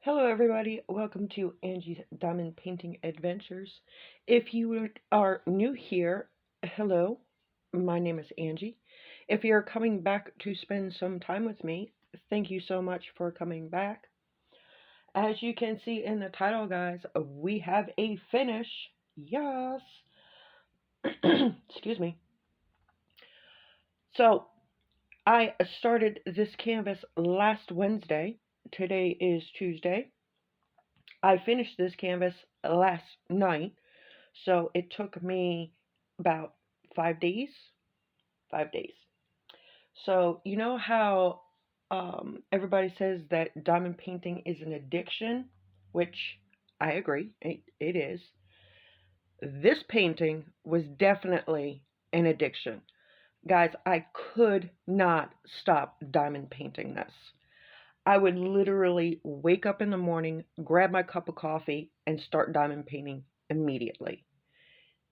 Hello, everybody. Welcome to Angie's Diamond Painting Adventures. If you are new here, hello. My name is Angie. If you're coming back to spend some time with me, thank you so much for coming back. As you can see in the title, guys, we have a finish. Yes. Excuse me. So, I started this canvas last Wednesday. Today is Tuesday. I finished this canvas last night. So it took me about 5 days. 5 days. So you know how everybody says that diamond painting is an addiction, which I agree, it is. This painting was definitely an addiction. Guys, I could not stop diamond painting this. I would literally wake up in the morning, grab my cup of coffee, and start diamond painting immediately.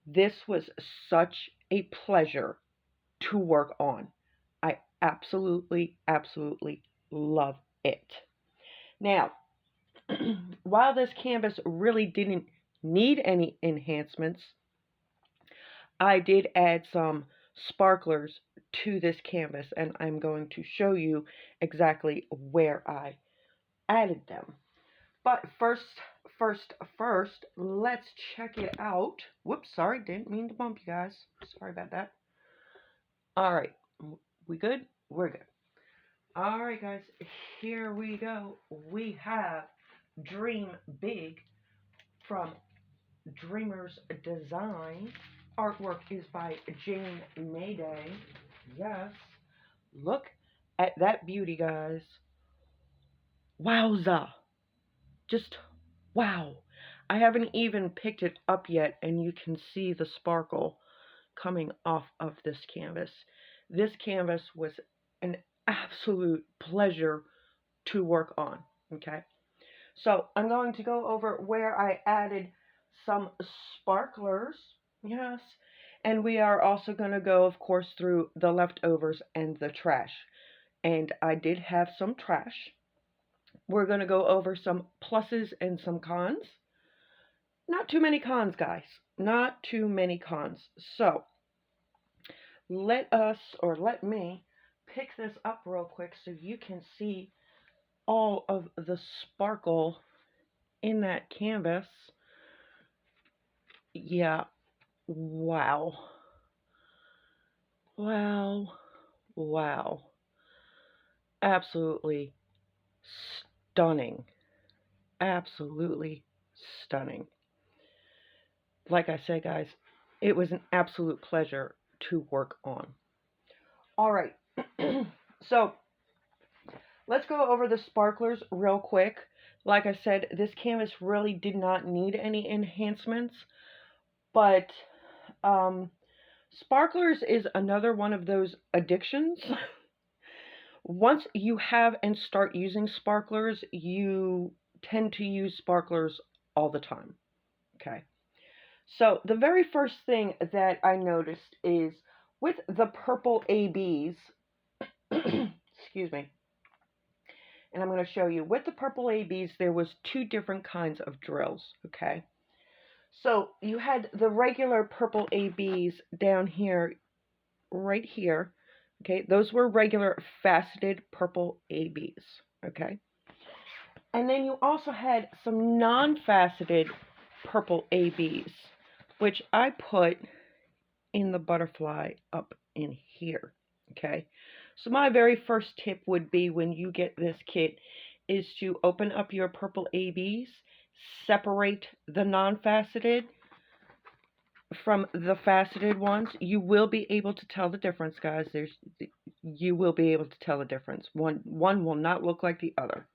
This was such a pleasure to work on. I absolutely love it. Now, while this canvas really didn't need any enhancements, I did add some sparklers to this canvas, and I'm going to show you exactly where I added them. But first, let's check it out. Whoops, sorry, didn't mean to bump you guys. Sorry about that. All right, we good? We're good. All right, guys, here we go. We have Dream Big from Dreamers Design. Artwork is by Jane Mayday. Yes, look at that beauty, guys. Wowza. Just wow. I haven't even picked it up yet, and you can see the sparkle coming off of this canvas. This canvas was an absolute pleasure to work on. Okay, so I'm going to go over where I added some sparklers. Yes, and we are also going to go, of course, through the leftovers and the trash. And I did have some trash. We're going to go over some pluses and some cons. Not too many cons, guys. Not too many cons. So let me pick this up real quick so you can see all of the sparkle in that canvas. Yeah, wow. Wow. Wow. Absolutely stunning. Absolutely stunning. Like I said, guys, it was an absolute pleasure to work on. All right. So let's go over the sparklers real quick. Like I said, this canvas really did not need any enhancements, but sparklers is another one of those addictions. Once you have and start using sparklers, you tend to use sparklers all the time. Okay. So the very first thing that I noticed is with the purple ABs, excuse me, and I'm going to show you, with the purple ABs, there was two different kinds of drills, okay? So you had the regular purple ABs down here, right here, okay? Those were regular faceted purple ABs, okay? And then you also had some non-faceted purple ABs, which I put in the butterfly up in here, okay? So my very first tip would be, when you get this kit, is to open up your purple ABs, separate the non-faceted from the faceted ones. You will be able to tell the difference, guys. You will be able to tell the difference. One will not look like the other.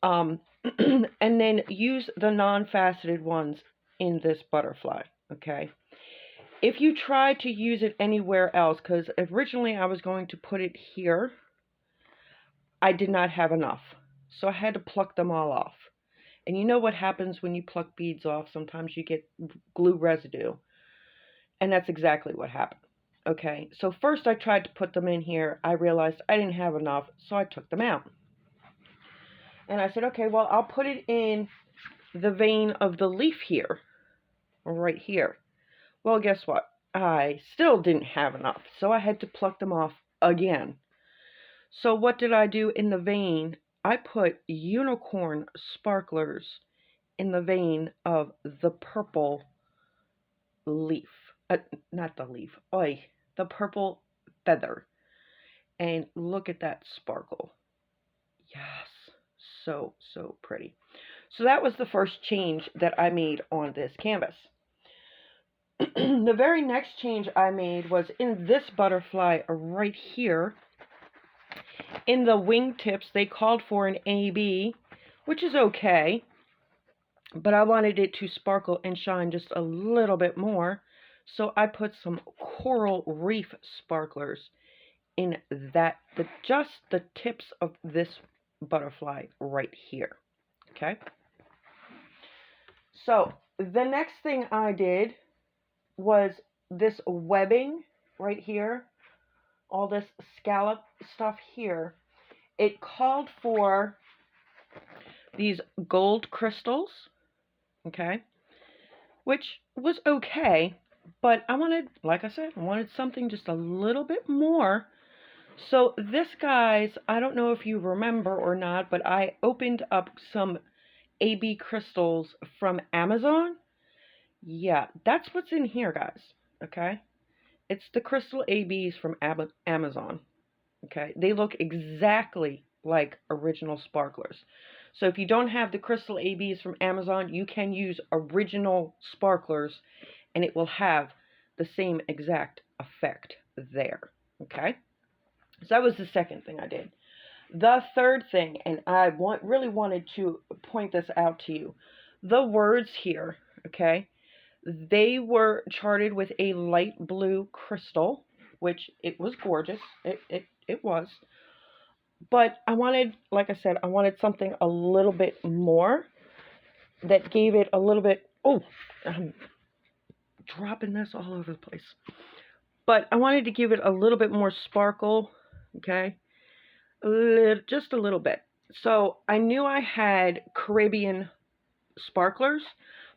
And then use the non-faceted ones in this butterfly, okay? If you try to use it anywhere else, because originally I was going to put it here, I did not have enough. So I had to pluck them all off. And you know what happens when you pluck beads off? Sometimes you get glue residue. And that's exactly what happened. Okay, so first I tried to put them in here. I realized I didn't have enough, so I took them out. And I said, okay, well, I'll put it in the vein of the leaf here, right here. Well, guess what? I still didn't have enough, so I had to pluck them off again. So what did I do in the vein? I put unicorn sparklers in the vein of the purple leaf. Not the leaf. Oi, the purple feather. And look at that sparkle. Yes, so, so pretty. So that was the first change that I made on this canvas. The very next change I made was in this butterfly right here. In the wingtips, they called for an AB, which is okay, but I wanted it to sparkle and shine just a little bit more, so I put some coral reef sparklers in that, just the tips of this butterfly right here. Okay. So the next thing I did was this webbing right here, all this scallop stuff here. It called for these gold crystals, okay, which was okay, but I wanted, like I said, I wanted something just a little bit more. So this, guys, I don't know if you remember or not, but I opened up some AB crystals from Amazon. Yeah, that's what's in here, guys, okay? It's the crystal ABs from Amazon, okay? They look exactly like original sparklers. So if you don't have the crystal ABs from Amazon, you can use original sparklers and it will have the same exact effect there, okay? So that was the second thing I did. The third thing, and I really wanted to point this out to you, the words here, okay, they were charted with a light blue crystal, which it was gorgeous. It was. But I wanted, like I said, I wanted something a little bit more that gave it a little bit, oh, I'm dropping this all over the place. But I wanted to give it a little bit more sparkle, okay? Just a little bit. So I knew I had Caribbean sparklers,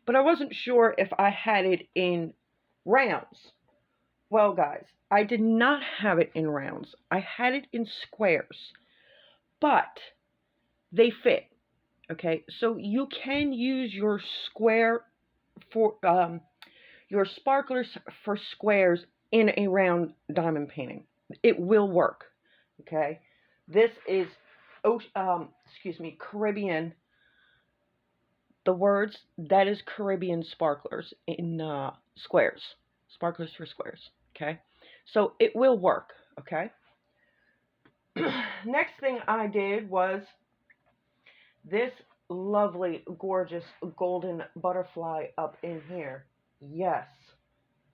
but I wasn't sure if I had it in rounds. Well, guys, I did not have it in rounds. I had it in squares, but they fit. Okay, so you can use your square for your sparklers for squares in a round diamond painting. It will work. Okay, this is Caribbean. The words, that is Caribbean sparklers in squares. Sparklers for squares. Okay, so it will work. Okay. Next thing I did was this lovely, gorgeous golden butterfly up in here. Yes,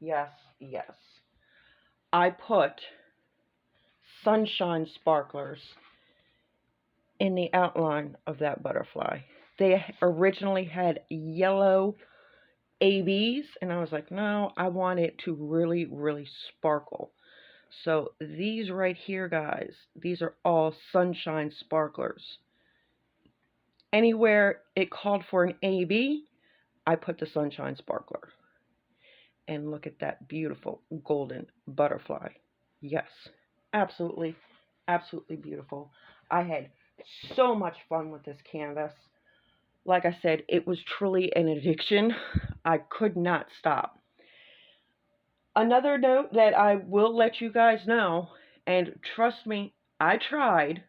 yes, yes. I put sunshine sparklers in the outline of that butterfly. They originally had yellow ABs, and I was like, no, I want it to really, really sparkle. So these right here, guys, these are all sunshine sparklers. Anywhere it called for an AB, I put the sunshine sparkler. And look at that beautiful golden butterfly. Yes, absolutely, absolutely beautiful. I had so much fun with this canvas. Like I said, it was truly an addiction. I could not stop. Another note that I will let you guys know, and trust me, I tried.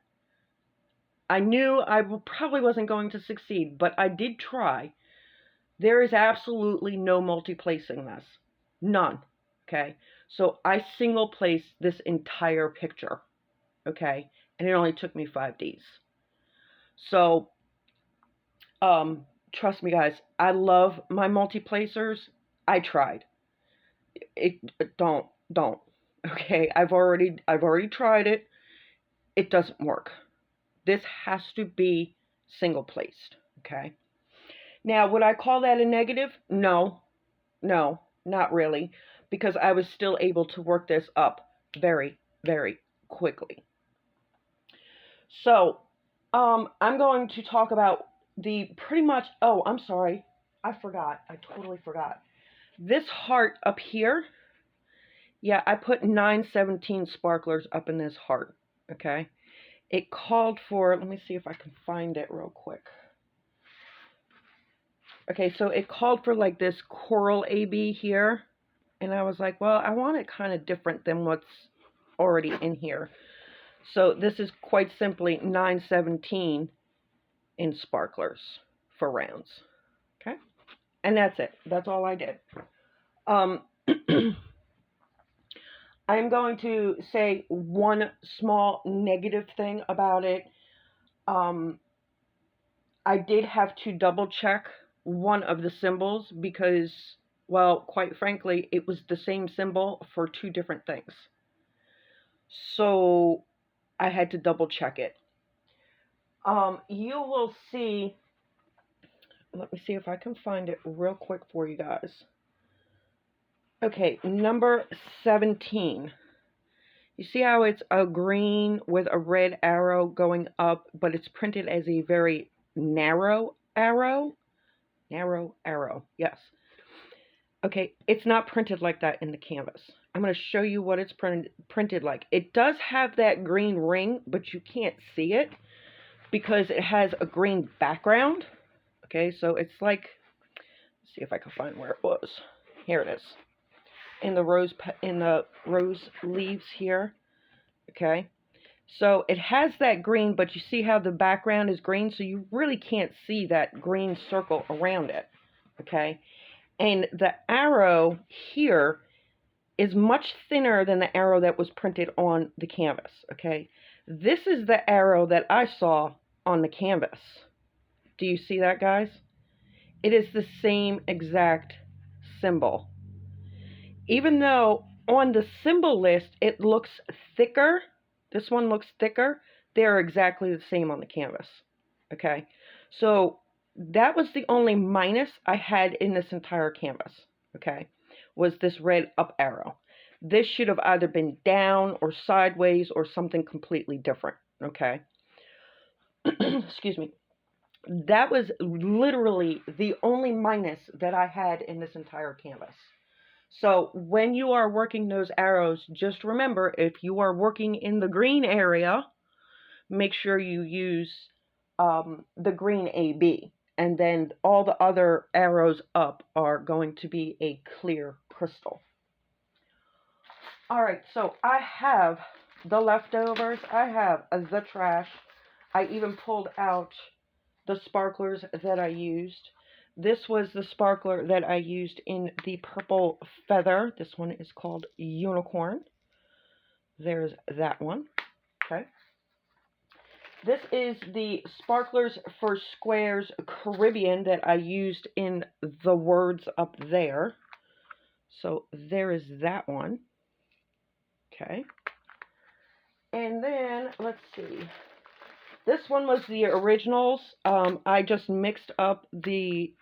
I knew I probably wasn't going to succeed, but I did try. There is absolutely no multi-placing this. None. Okay? So I single placed this entire picture. Okay? And it only took me 5 days. So, trust me, guys, I love my multi-placers. I tried. Don't. Okay? I've already tried it. It doesn't work. This has to be single placed. Okay? Now, would I call that a negative? No, not really, because I was still able to work this up very, very quickly. So, I'm going to talk about the pretty much, oh, I'm sorry. I forgot. I totally forgot. This heart up here, yeah, I put 917 sparklers up in this heart, okay? It called for, let me see if I can find it real quick. Okay, so it called for like this coral AB here, and I was like, well, I want it kind of different than what's already in here. So this is quite simply 917 in sparklers for rounds, okay? And that's it. That's all I did. I'm going to say one small negative thing about it. I did have to double check one of the symbols because, well, quite frankly, it was the same symbol for two different things. So I had to double check it. You will see, let me see if I can find it real quick for you guys. Okay, number 17. You see how it's a green with a red arrow going up, but it's printed as a very narrow arrow? Narrow arrow, yes. Okay, it's not printed like that in the canvas. I'm going to show you what it's printed like. It does have that green ring, but you can't see it because it has a green background. Okay, so it's like, let's see if I can find where it was. Here it is. In the rose leaves here. Okay, so it has that green, but you see how the background is green, so you really can't see that green circle around it. Okay, and the arrow here is much thinner than the arrow that was printed on the canvas. Okay, this is the arrow that I saw on the canvas. Do you see that, guys? It is the same exact symbol. Even though on the symbol list it looks thicker, this one looks thicker, they're exactly the same on the canvas. Okay, so that was the only minus I had in this entire canvas. Okay, was this red up arrow. This should have either been down or sideways or something completely different. Okay, excuse me. That was literally the only minus that I had in this entire canvas. So when you are working those arrows, just remember, if you are working in the green area, make sure you use the green AB. And then all the other arrows up are going to be a clear crystal. All right, so I have the leftovers. I have the trash. I even pulled out the sparklers that I used. This was the sparkler that I used in the purple feather. This one is called Unicorn. There's that one. Okay. This is the Sparklers for Squares Caribbean that I used in the words up there. So there is that one. Okay. And then, let's see. This one was the originals. I just mixed up the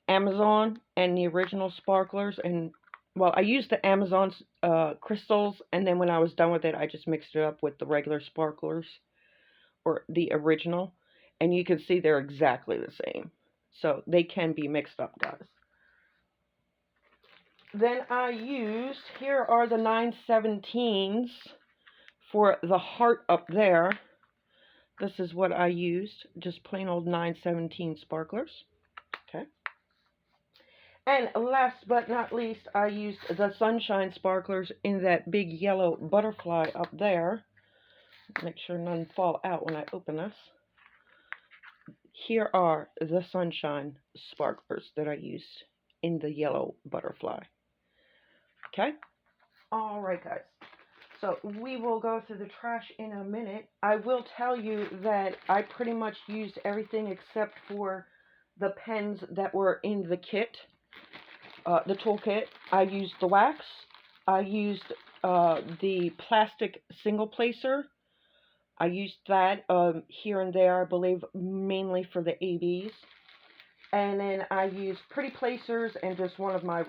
Amazon and the original sparklers, and well, I used the Amazon crystals, and then when I was done with it, I just mixed it up with the regular sparklers, or the original, and you can see they're exactly the same. So they can be mixed up, guys. Then I used, here are the 917s for the heart up there. This is what I used, just plain old 917 sparklers. Okay. And last but not least, I used the Sunshine Sparklers in that big yellow butterfly up there. Make sure none fall out when I open this. Here are the Sunshine Sparklers that I used in the yellow butterfly. Okay? Alright, guys. So we will go through the trash in a minute. I will tell you that I pretty much used everything except for the pens that were in the kit. The toolkit. I used the wax. I used the plastic single placer. I used that here and there, I believe, mainly for the ABs. And then I used pretty placers and just one of my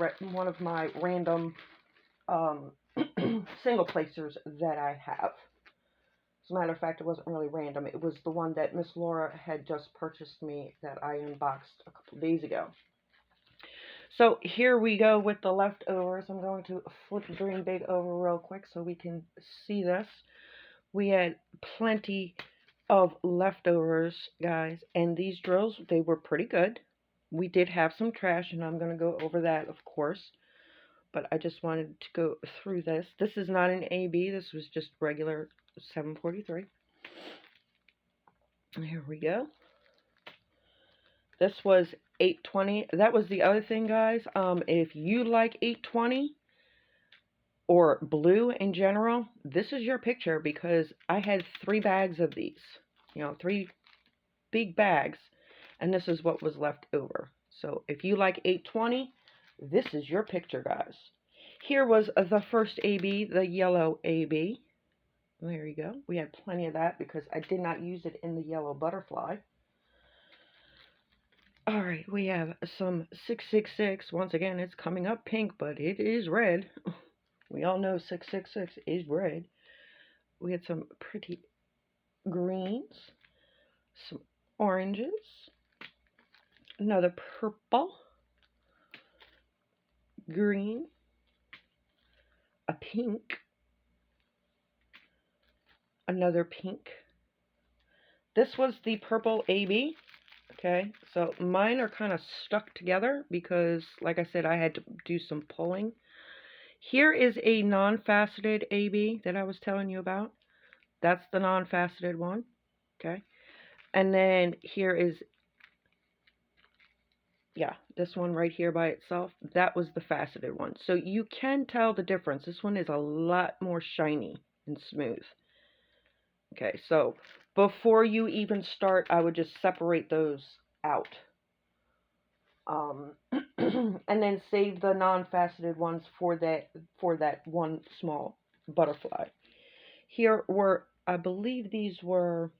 random single placers that I have. As a matter of fact, it wasn't really random. It was the one that Miss Laura had just purchased me that I unboxed a couple days ago. So here we go with the leftovers. I'm going to flip the green big over real quick so we can see this. We had plenty of leftovers, guys, and these drills, they were pretty good. We did have some trash, and I'm going to go over that, of course, but I just wanted to go through this. This is not an AB. This was just regular 743. Here we go. This was 820. That was the other thing, guys. If you like 820 or blue in general, this is your picture, because I had 3 bags of these. 3 big bags, and this is what was left over. So if you like 820, this is your picture, guys. Here was the first AB, the yellow AB. There you go. We had plenty of that because I did not use it in the yellow butterfly. Alright, we have some 666. Once again, it's coming up pink, but it is red. We all know 666 is red. We had some pretty greens, some oranges, another purple, green, a pink, another pink. This was the purple AB. Okay, so mine are kind of stuck together because, like I said, I had to do some pulling. Here is a non-faceted AB that I was telling you about. That's the non-faceted one. Okay, and then here is, yeah, this one right here by itself. That was the faceted one. So you can tell the difference. This one is a lot more shiny and smooth. Okay, so before you even start, I would just separate those out. And then save the non-faceted ones for that one small butterfly. Here were, I believe these were,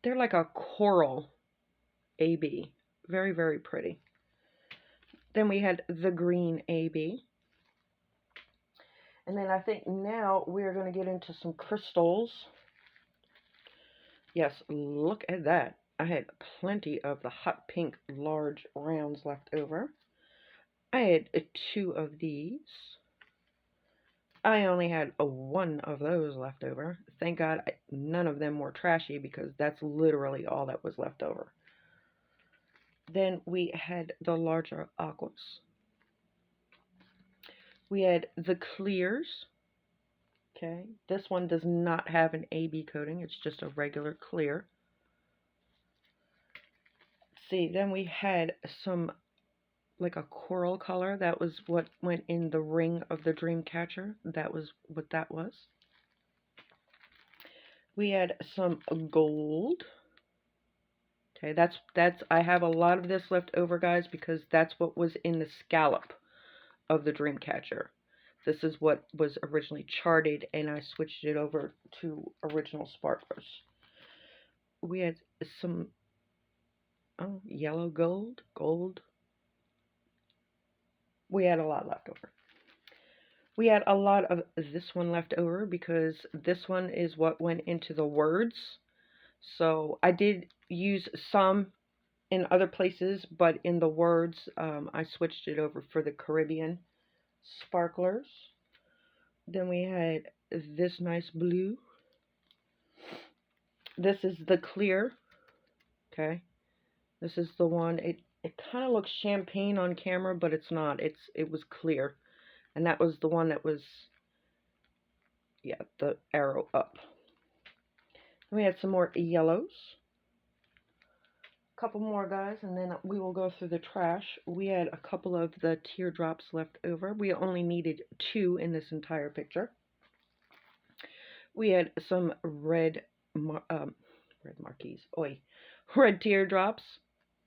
they're like a coral AB. Very, very pretty. Then we had the green AB. And then I think now we're going to get into some crystals. Yes, look at that. I had plenty of the hot pink large rounds left over. I had 2 of these. I only had 1 of those left over. Thank God none of them were trashy, because that's literally all that was left over. Then we had the larger aquas. We had the clears. Okay, this one does not have an AB coating. It's just a regular clear. See, then we had some like a coral color. That was what went in the ring of the dream catcher. That was what that was. We had some gold. Okay, that's I have a lot of this left over, guys, because that's what was in the scallop of the dream catcher. This is what was originally charted, and I switched it over to original sparklers. We had some yellow gold. We had a lot left over. We had a lot of this one left over because this one is what went into the words. So I did use some in other places, but in the words, I switched it over for the Caribbean sparklers. Then we had this nice blue. This is the clear. Okay, this is the one. It kind of looks champagne on camera, but it's not. It was clear, and that was the one that was, yeah, the arrow up. Then we had some more yellows. A couple more, guys, and then we will go through the trash. We had a couple of the teardrops left over. We only needed 2 in this entire picture. We had some red marquees. Red teardrops.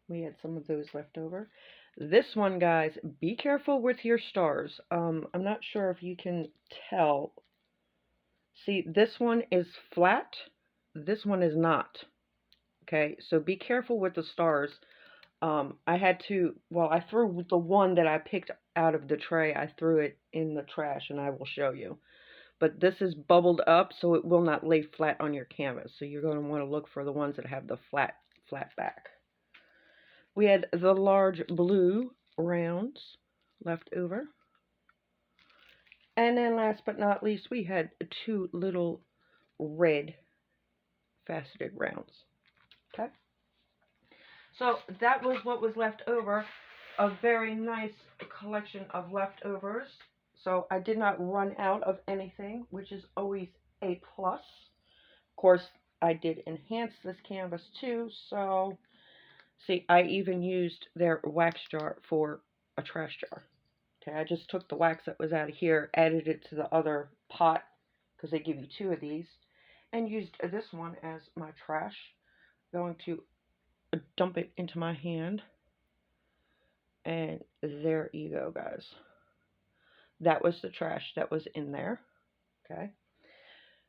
We had some of those left over. This one, guys, be careful with your stars. I'm not sure if you can tell. See, this one is flat. This one is not. Okay, so be careful with the stars. I had to, well, I threw the one that I picked out of the tray. I threw it in the trash, and I will show you. but this is bubbled up, so it will not lay flat on your canvas. So you're going to want to look for the ones that have the flat back. We had the large blue rounds left over. And then last but not least, we had 2 little red faceted rounds. Okay. So that was what was left over. A very nice collection of leftovers. So I did not run out of anything, which is always a plus. Of course, I did enhance this canvas too. So, see, I even used their wax jar for a trash jar. Okay, I just took the wax that was out of here, added it to the other pot, because they give you 2 of these, and used this one as my trash. Going to dump it into my hand. And there you go, guys. That was the trash that was in there. Okay.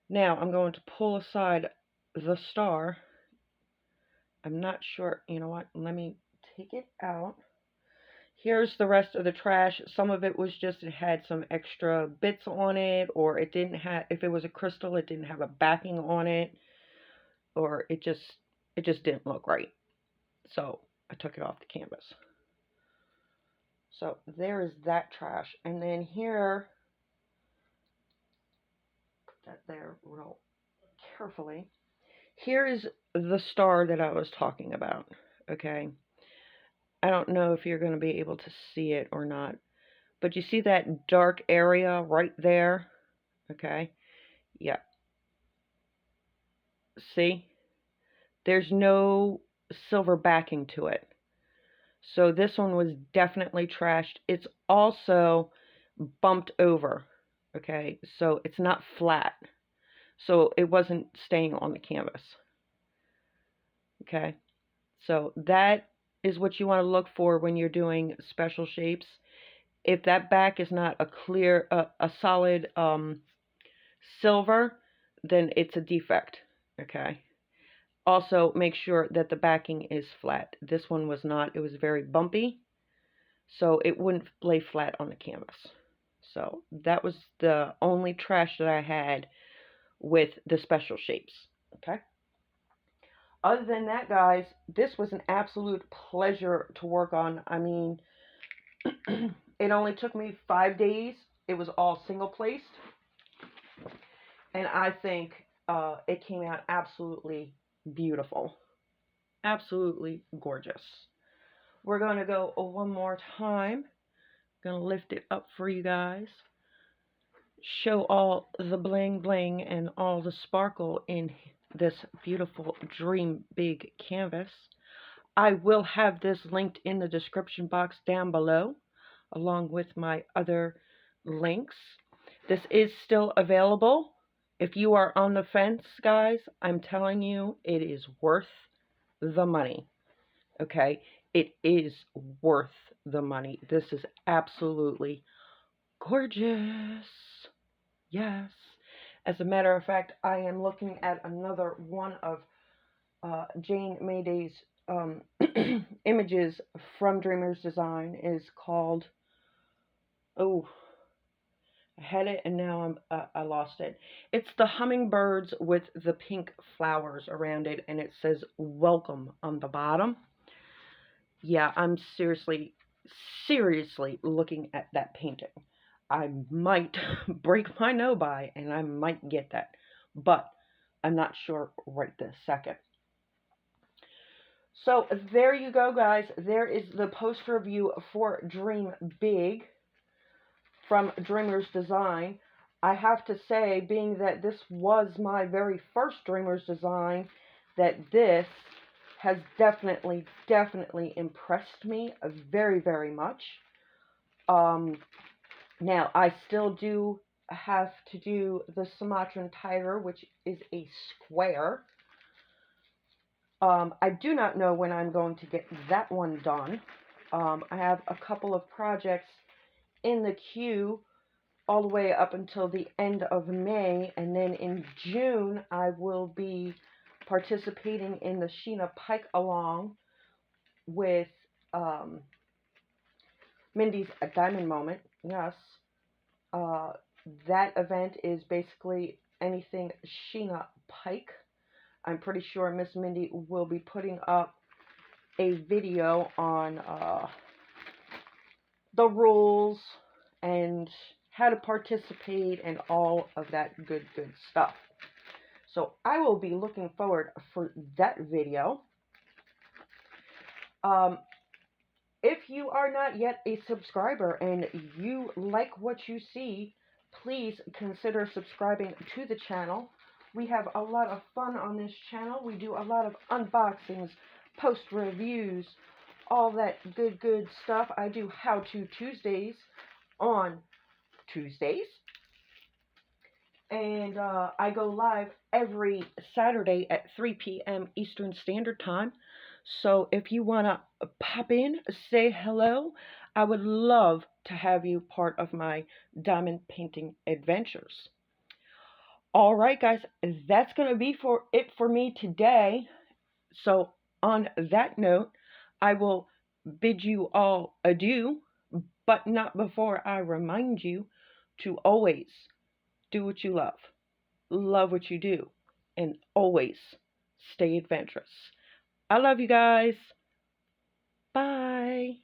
Now I'm going to pull aside the star. I'm not sure. You know what? Let me take it out. Here's the rest of the trash. Some of it was just, it had some extra bits on it, or it didn't have, if it was a crystal, it didn't have a backing on it, or it just didn't look right. So I took it off the canvas. So there is that trash. And then here, put that there real carefully. Here is the star that I was talking about. Okay. I don't know if you're going to be able to see it or not. But you see that dark area right there? Okay. Yeah. See? There's no silver backing to it. So this one was definitely trashed. It's also bumped over. Okay. So it's not flat. So it wasn't staying on the canvas. Okay. So that is what you want to look for when you're doing special shapes. If that back is not a clear, a solid silver, then it's a defect. Okay. Also, make sure that the backing is flat. This one was not. It was very bumpy, so it wouldn't lay flat on the canvas. So that was the only trash that I had with the special shapes. Okay. Other than that, guys, this was an absolute pleasure to work on. I mean, it only took me 5 days. It was all single placed. And I think it came out absolutely beautiful. Absolutely gorgeous. We're going to go one more time. Going to lift it up for you guys. Show all the bling bling and all the sparkle in this beautiful Dream Big canvas. I will have this linked in the description box down below, along with my other links. This is still available. If you are on the fence, guys, I'm telling you, it is worth the money. Okay? It is worth the money. This is absolutely gorgeous. Yes. As a matter of fact, I am looking at another one of Jane Mayday's images from Dreamer's Design. Is called, oh, I had it and now I lost it. It's the hummingbirds with the pink flowers around it, and it says welcome on the bottom. Yeah, I'm seriously looking at that painting. I might break my no by and I might get that, but I'm not sure right this second. So there you go, guys. There is the poster review for Dream Big from Dreamer's Design. I have to say, being that this was my very first Dreamer's Design, that this has definitely impressed me very, very much. Now, I still do have to do the Sumatran tiger, which is a square. I do not know when I'm going to get that one done. I have a couple of projects in the queue all the way up until the end of May, and then in June I will be participating in the Sheena Pike Along with Mindy's A Diamond Moment. Yes. That event is basically anything Sheena Pike. I'm pretty sure Miss Mindy will be putting up a video on the rules and how to participate and all of that good stuff. So I will be looking forward for that video. If you are not yet a subscriber and you like what you see, please consider subscribing to the channel. We have a lot of fun on this channel. We do a lot of unboxings, post reviews, all that good stuff. I do how-to Tuesdays on Tuesdays. And I go live every Saturday at 3 p.m. Eastern Standard Time. So if you want to pop in, say hello, I would love to have you part of my diamond painting adventures. All right, guys, that's going to be it for me today. So on that note, I will bid you all adieu, but not before I remind you to always do what you love what you do, and always stay adventurous. I love you guys. Bye.